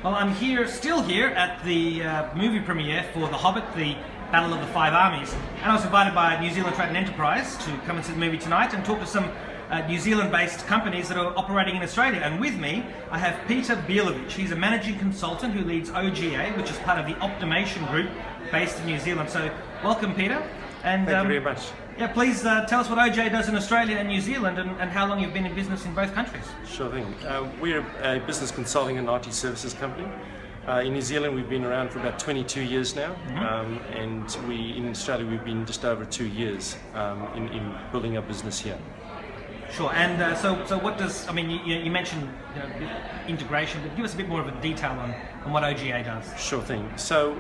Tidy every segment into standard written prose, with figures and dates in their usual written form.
Well, I'm still here at the movie premiere for The Hobbit, the Battle of the Five Armies, and I was invited by New Zealand Trade and Enterprise to come and see the movie tonight and talk to some New Zealand-based companies that are operating in Australia. And with me, I have Petar Bielovich. He's a managing consultant who leads OGA, which is part of the Optimation Group based in New Zealand. So, welcome, Petar. And thank you very much. Yeah, please tell us what OGA does in Australia and New Zealand, and how long you've been in business in both countries. Sure thing. We're a business consulting and IT services company. In New Zealand, we've been around for about 22 years now, and in Australia, we've been just over 2 years in building our business here. Sure. And so what does, I mean, you mentioned integration, but give us a bit more of a detail on what OGA does. Sure thing. So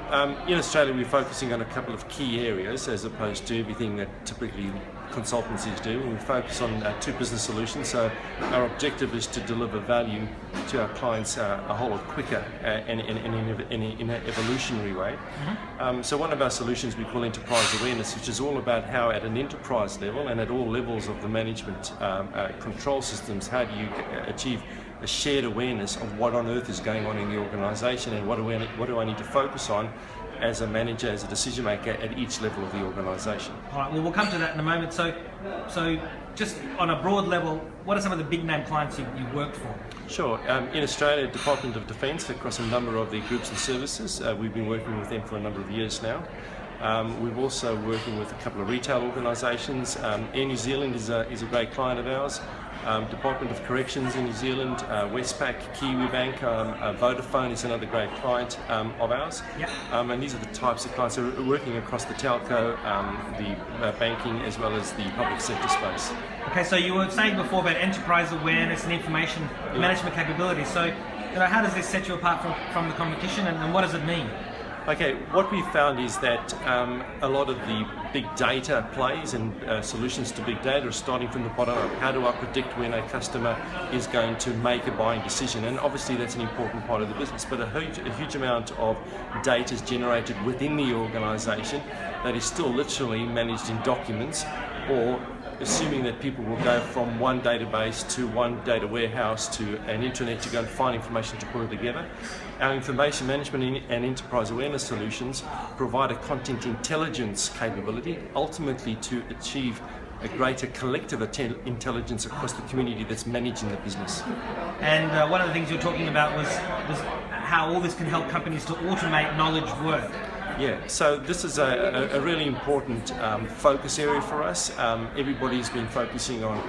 in Australia, we're focusing on a couple of key areas as opposed to everything that typically consultancies do. We focus on two business solutions. So our objective is to deliver value to our clients a whole lot quicker and in an evolutionary way. So one of our solutions we call enterprise awareness, which is all about how at an enterprise level and at all levels of the management control systems, how do you achieve a shared awareness of what on earth is going on in the organisation, and what do I need to focus on as a manager, as a decision maker at each level of the organisation. All right, well, we'll come to that in a moment. So just on a broad level, what are some of the big name clients you worked for? Sure. In Australia, Department of Defence, across a number of their groups and services. We've been working with them for a number of years now. We're also working with a couple of retail organisations. Air New Zealand is a great client of ours. Department of Corrections in New Zealand, Westpac, Kiwibank, Vodafone is another great client of ours. Yep. And these are the types of clients that are working across the telco, the banking, as well as the public sector space. Okay, so you were saying before about enterprise awareness and information management capabilities. So, how does this set you apart from the competition, and what does it mean? Okay, what we found is that a lot of the big data plays and solutions to big data are starting from the bottom up. How do I predict when a customer is going to make a buying decision? And obviously that's an important part of the business, but a huge amount of data is generated within the organisation that is still literally managed in documents, or assuming that people will go from one database to one data warehouse to an intranet to go and find information to put it together. Our information management and enterprise awareness solutions provide a content intelligence capability, ultimately to achieve a greater collective intelligence across the community that's managing the business. And one of the things you were talking about was how all this can help companies to automate knowledge work. Yeah, so this is a really important focus area for us. Everybody's been focusing on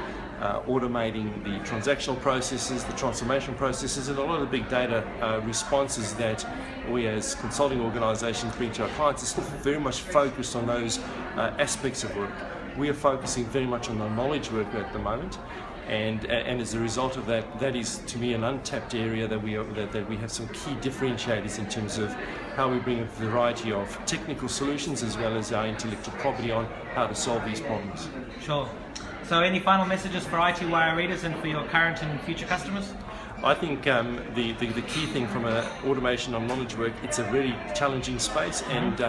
automating the transactional processes, the transformation processes, and a lot of the big data responses that we as consulting organisations bring to our clients is very much focused on those aspects of work. We are focusing very much on the knowledge work at the moment. And as a result of that, that is to me an untapped area that we have some key differentiators in terms of how we bring a variety of technical solutions as well as our intellectual property on how to solve these problems. Sure. So any final messages for iTWire readers and for your current and future customers? I think the key thing from an automation on knowledge work, it's a very challenging space, and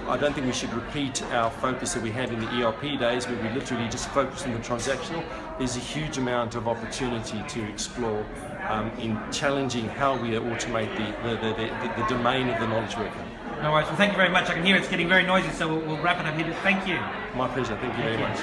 I don't think we should repeat our focus that we had in the ERP days where we literally just focused on the transactional. There's a huge amount of opportunity to explore in challenging how we automate the domain of the knowledge worker. No worries. Well, thank you very much. I can hear it's getting very noisy, so we'll wrap it up here. Thank you. My pleasure. Thank you very much.